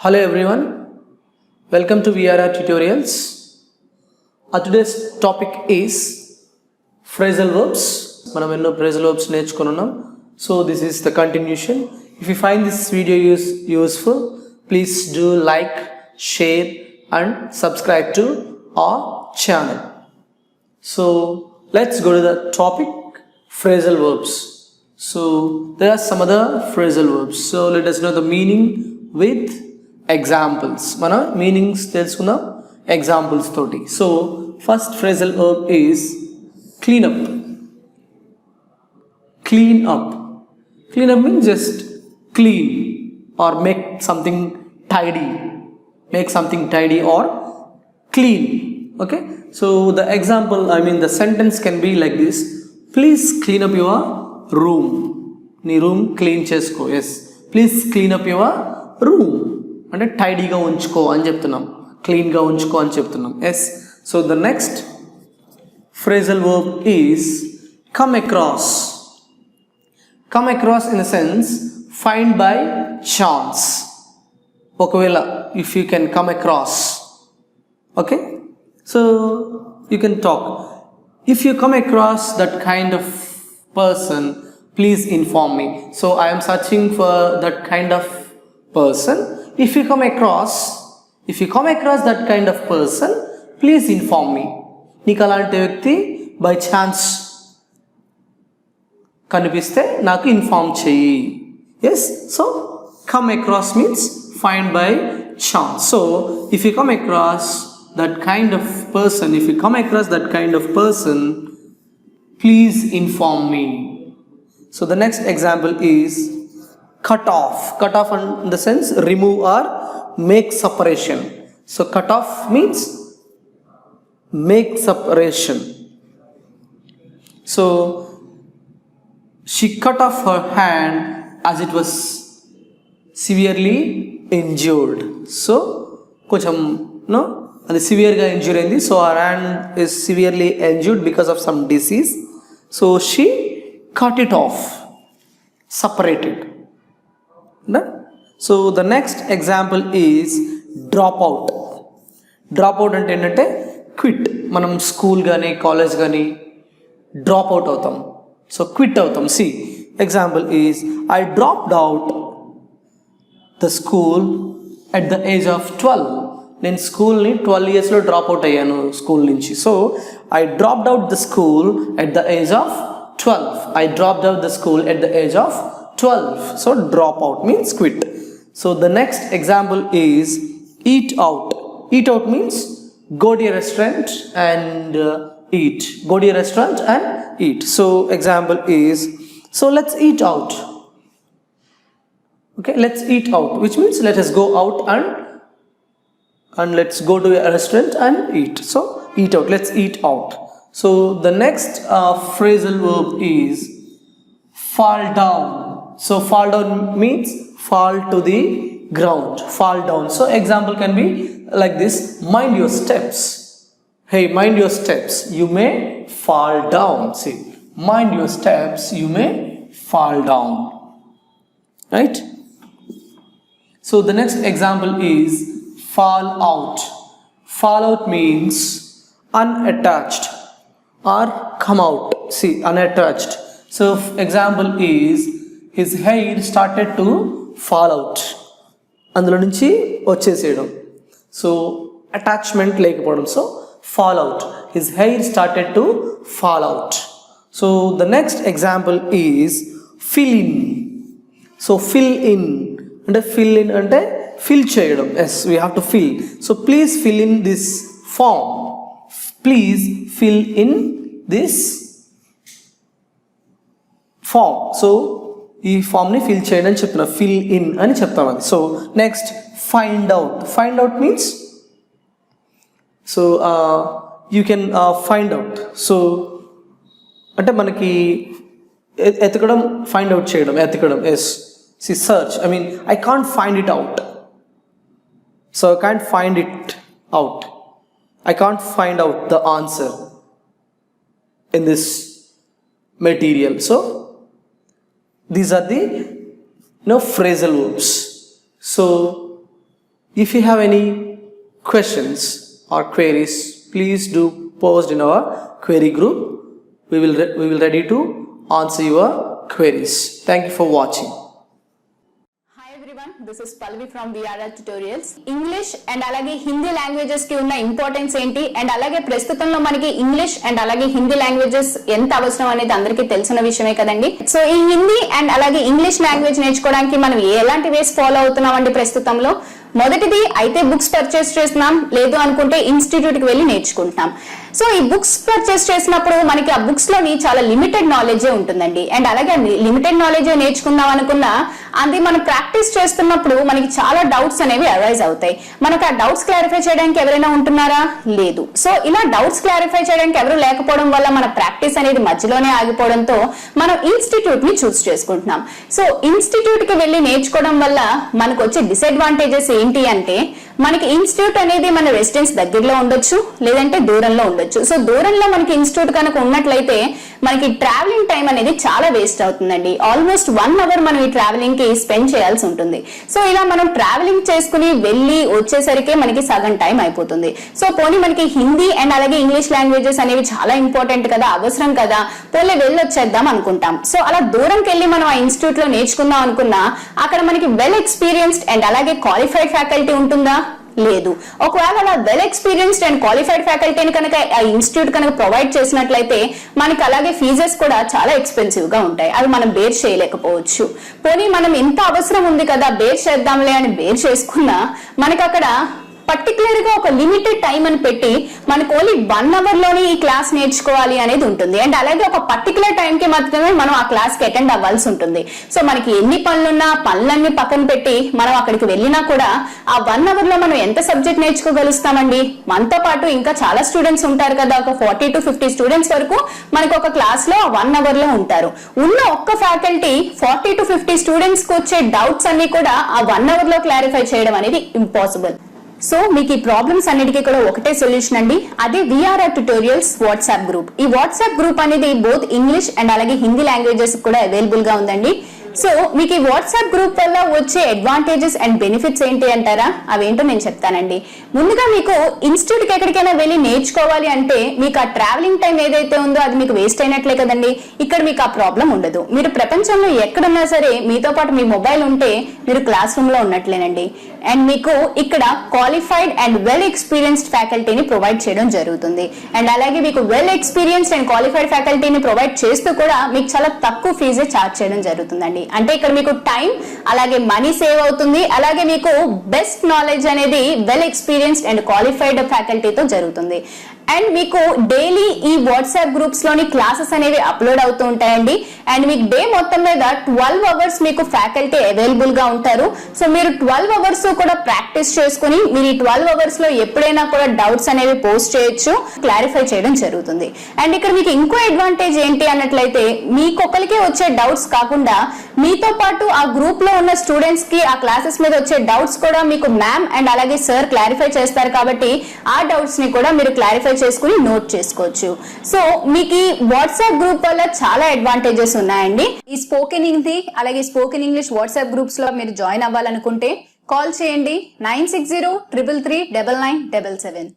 Hello everyone, welcome to VRR Tutorials. Today's topic is phrasal verbs. మనం ఎన్నో phrasal verbs నేర్చుకున్నాం. So this is the continuation. If you find this video useful, please do like, share and subscribe to our channel. So let's go to the topic, phrasal verbs. So there are some other phrasal verbs. So let us know the meaning with examples. మన meanings తెలుసుకుందాం examples తోటి. So first phrasal verb is clean up. Clean up. Clean up means just clean or make something tidy. Make something tidy or clean. Okay. So the example, the sentence can be like this. Please clean up your room. నీ room clean చేసుకో. Yes, please clean up your room అంటే టైడీగా ఉంచుకో అని చెప్తున్నాం, క్లీన్గా ఉంచుకో అని చెప్తున్నాం. Yes. So the next phrasal verb is come across. Come across in the sense find by chance. ఒకవేళ if you can come across, okay, so you can talk. If you come across that kind of person, please inform me. So I am searching for that kind of person. If you come across that kind of person, please inform me. నీకు అలాంటి వ్యక్తి by chance కనిపిస్తే నాకు inform చెయ్యి. Yes. So come across means find by chance. So if you come across that kind of person, please inform me. So the next example is cut off. Cut off in the sense remove or make separation. So cut off means make separation. So she cut off her hand as it was severely injured. So కొంచెం అది సివియర్గా injure అయింది. So her hand is severely injured because of some disease. So she cut it off, separated. Done? So the next example is drop out. Drop out అంటే ఏంటంటే quit. మనం school కానీ college కానీ drop out అవుతాం. So quit అవుతాం. See example is I dropped out the school at the age of 12. నేను స్కూల్ని 12 yearsలో డ్రాప్ అవుట్ అయ్యాను స్కూల్ నుంచి. So I dropped out the school at the age of 12. I dropped out the school at the age of 12. So drop out means quit. So the next example is eat out. Eat out means go to a restaurant and eat. Go to a restaurant and eat. So example is, so let's eat out. Okay, let's eat out, which means let us go out and let's go to a restaurant and eat. So eat out, let's eat out. So the next phrasal verb is fall down. So fall down means fall to the ground. Fall down. So example can be like this. Mind your steps. Hey, mind your steps. You may fall down. See, mind your steps. You may fall down. Right? So the next example is fall out. Fall out means unattached or come out. See, unattached. So example is his hair started to fall out. అందులో నుంచి వచ్చేసేయడం. So attachment లేకపోవడం. So fall out. His hair started to fall out. So the next example is fill in. So fill in అంటే fill చేయడం. Yes, we have to fill. So please fill in this form. Please fill in this form. So ఈ ఫామ్ని fill చేయండి అని చెప్తున్నా, fill in అని చెప్తాం అది. So next find out. Find out means so you can find out. So అంటే మనకి ఎతకడం, ఫైండ్ అవుట్ చేయడం, ఎతకడం. Yes. See search. I can't find it out. So I can't find it out. I can't find out the answer in this material. So these are the phrasal verbs. So If you have any questions or queries, please do post in our query group. We will ready to answer your queries. Thank you for watching. Hi everyone, this is Pallavi from VRR Tutorials. English and alage Hindi languages ki unna importance enti and alage prastutamlo manaki English and alage Hindi languages enta avasram anedi andariki telisina vishayame kadandi. So ee Hindi and alage English language నేర్చుకోవడానికి మనం ఎలాంటి వేస్ follow అవుతున్నామండి ప్రస్తుతంలో? మొదటిది అయితే books purchase చేస్తున్నాం, లేదు అనుకుంటే institute కి వెళ్ళి నేర్చుకుంటున్నాం. సో ఈ బుక్స్ పర్చేస్ చేసినప్పుడు మనకి ఆ బుక్స్ లోని చాలా లిమిటెడ్ నాలెడ్జే ఉంటుందండి. అండ్ అలాగే లిమిటెడ్ నాలెడ్జే నేర్చుకుందాం అనుకున్నా అది మనం ప్రాక్టీస్ చేస్తున్నప్పుడు మనకి చాలా డౌట్స్ అనేవి అరైజ్ అవుతాయి. మనకు ఆ డౌట్స్ క్లారిఫై చేయడానికి ఎవరైనా ఉంటున్నారా? లేదు. సో ఇలా డౌట్స్ క్లారిఫై చేయడానికి ఎవరు లేకపోవడం వల్ల మన ప్రాక్టీస్ అనేది మధ్యలోనే ఆగిపోవడంతో మనం ఇన్స్టిట్యూట్ ని చూస్ చేసుకుంటున్నాం. సో ఇన్స్టిట్యూట్ కి వెళ్ళి నేర్చుకోవడం వల్ల మనకు వచ్చే డిసడ్వాంటేజెస్ ఏంటి అంటే, మనకి ఇన్స్టిట్యూట్ అనేది మన రెసిడెన్స్ దగ్గరలో ఉండొచ్చు, లేదంటే దూరంలో ఉండొచ్చు. సో దూరంలో మనకి ఇన్స్టిట్యూట్ కనుక ఉన్నట్లయితే మనకి ట్రావెలింగ్ టైం అనేది చాలా వేస్ట్ అవుతుందండి. ఆల్మోస్ట్ 1 అవర్ మనం ఈ ట్రావెలింగ్ కి స్పెండ్ చేయాల్సి ఉంటుంది. సో ఇలా మనం ట్రావెలింగ్ చేసుకుని వెళ్ళి వచ్చేసరికి మనకి సగం టైం అయిపోతుంది. సో పోనీ మనకి హిందీ అండ్ అలాగే ఇంగ్లీష్ లాంగ్వేజెస్ అనేవి చాలా ఇంపార్టెంట్ కదా, అవసరం కదా, పోలే వెళ్ళి వచ్చేద్దాం అనుకుంటాం. సో అలా దూరంకి వెళ్ళి మనం ఆ ఇన్స్టిట్యూట్ లో నేర్చుకుందాం అనుకున్నా అక్కడ మనకి వెల్ ఎక్స్పీరియన్స్డ్ అండ్ అలాగే క్వాలిఫైడ్ ఫ్యాకల్టీ ఉంటుందా? లేదు. ఒకవేళ అలా వెల్ ఎక్స్పీరియన్స్డ్ అండ్ క్వాలిఫైడ్ ఫ్యాకల్టీని కనుక ఆ ఇన్స్టిట్యూట్ కనుక ప్రొవైడ్ చేసినట్లయితే మనకి అలాగే ఫీజెస్ కూడా చాలా ఎక్స్పెన్సివ్ గా ఉంటాయి. అవి మనం బేర్ చేయలేకపోవచ్చు. పోనీ మనం ఎంత అవసరం ఉంది కదా బేర్ చేద్దాంలే అని బేర్ చేసుకున్నా మనకి అక్కడ పర్టికులర్ గా ఒక లిమిటెడ్ టైం అని పెట్టి మనకు ఓన్లీ 1 అవర్ లోనే ఈ క్లాస్ నేర్చుకోవాలి అనేది ఉంటుంది. అండ్ అలాగే ఒక పర్టికులర్ టైం కి మాత్రమే మనం ఆ క్లాస్ కి అటెండ్ అవ్వాల్సి ఉంటుంది. సో మనకి ఎన్ని పనులున్నా పనులన్నీ పక్కన పెట్టి మనం అక్కడికి వెళ్ళినా కూడా ఆ 1 అవర్ లో మనం ఎంత సబ్జెక్ట్ నేర్చుకోగలుగుతామండి? మనతో పాటు ఇంకా చాలా స్టూడెంట్స్ ఉంటారు కదా, ఒక 40 to 50 స్టూడెంట్స్ వరకు మనకు ఒక క్లాస్ లో 1 అవర్ లో ఉంటారు. ఉన్న ఒక్క ఫ్యాకల్టీ 40 to 50 స్టూడెంట్స్ కి వచ్చే డౌట్స్ అన్ని కూడా ఆ 1 అవర్ లో క్లారిఫై చేయడం అనేది ఇంపాసిబుల్. సో మీకు ఈ ప్రాబ్లమ్స్ అన్నిటికీ కూడా ఒకటే సొల్యూషన్ అండి, అదే VRR Tutorials వాట్సాప్ గ్రూప్. ఈ వాట్సాప్ గ్రూప్ అనేది బోత్ ఇంగ్లీష్ అండ్ అలాగే హిందీ లాంగ్వేజెస్ కూడా అవైలబుల్ గా ఉందండి. సో మీకు ఈ వాట్సాప్ గ్రూప్ వల్ల వచ్చే అడ్వాంటేజెస్ అండ్ బెనిఫిట్స్ ఏంటి అంటారా? అవేంటో నేను చెప్తానండి. ముందుగా మీకు ఇన్స్టిట్యూట్ కి ఎక్కడికైనా వెళ్ళి నేర్చుకోవాలి అంటే మీకు ఆ ట్రావెలింగ్ టైం ఏదైతే ఉందో అది మీకు వేస్ట్ అయినట్లే కదండి. ఇక్కడ మీకు ఆ ప్రాబ్లం ఉండదు. మీరు ప్రపంచంలో ఎక్కడున్నా సరే మీతో పాటు మీ మొబైల్ ఉంటే మీరు క్లాస్ రూమ్ లో ఉన్నట్లేనండి. అండ్ మీకు ఇక్కడ క్వాలిఫైడ్ అండ్ వెల్ ఎక్స్పీరియన్స్డ్ ఫ్యాకల్టీని ప్రొవైడ్ చేయడం జరుగుతుంది. అండ్ అలాగే మీకు వెల్ ఎక్స్పీరియన్స్డ్ అండ్ క్వాలిఫైడ్ ఫ్యాకల్టీని ప్రొవైడ్ చేస్తూ కూడా మీకు చాలా తక్కువ ఫీజే ఛార్జ్ చేయడం జరుగుతుందండి. అంటే ఇక్కడ మీకు టైం అలాగే మనీ సేవ్ అవుతుంది. అలాగే మీకు బెస్ట్ నాలెడ్జ్ అనేది వెల్ ఎక్స్పీరియన్స్డ్ అండ్ క్వాలిఫైడ్ ఫ్యాకల్టీతో జరుగుతుంది. అండ్ మీకు డైలీ ఈ వాట్సాప్ గ్రూప్స్ లోని క్లాసెస్ అనేవి అప్లోడ్ అవుతూ ఉంటాయండి. అండ్ మీకు డే మొత్తం మీద 12 అవర్స్ మీకు ఫ్యాకల్టీ అవైలబుల్ గా ఉంటారు. సో మీరు 12 అవర్స్ కూడా ప్రాక్టీస్ చేసుకుని మీరు ఈ 12 అవర్స్ లో ఎప్పుడైనా కూడా డౌట్స్ అనేవి పోస్ట్ చేయొచ్చు, క్లారిఫై చేయడం జరుగుతుంది. అండ్ ఇక్కడ మీకు ఇంకో అడ్వాంటేజ్ ఏంటి అన్నట్లయితే మీకొకరికే వచ్చే డౌట్స్ కాకుండా మీతో పాటు ఆ గ్రూప్ లో ఉన్న స్టూడెంట్స్ కి ఆ క్లాసెస్ మీద వచ్చే డౌట్స్ కూడా మీకు మ్యామ్ అండ్ అలాగే సార్ క్లారిఫై చేస్తారు కాబట్టి ఆ డౌట్స్ ని కూడా మీరు క్లారిఫై చేసుకుని నోట్ చేసుకోవచ్చు. సో మీకు ఈ వాట్సాప్ గ్రూప్ వల్ల చాలా అడ్వాంటేజెస్ ఉన్నాయండి. ఈ స్పోకెన్ హిందీ అలాగే స్పోకెన్ ఇంగ్లీష్ వాట్సాప్ గ్రూప్స్ లో మీరు జాయిన్ అవ్వాలనుకుంటే కాల్ చేయండి 9603339977.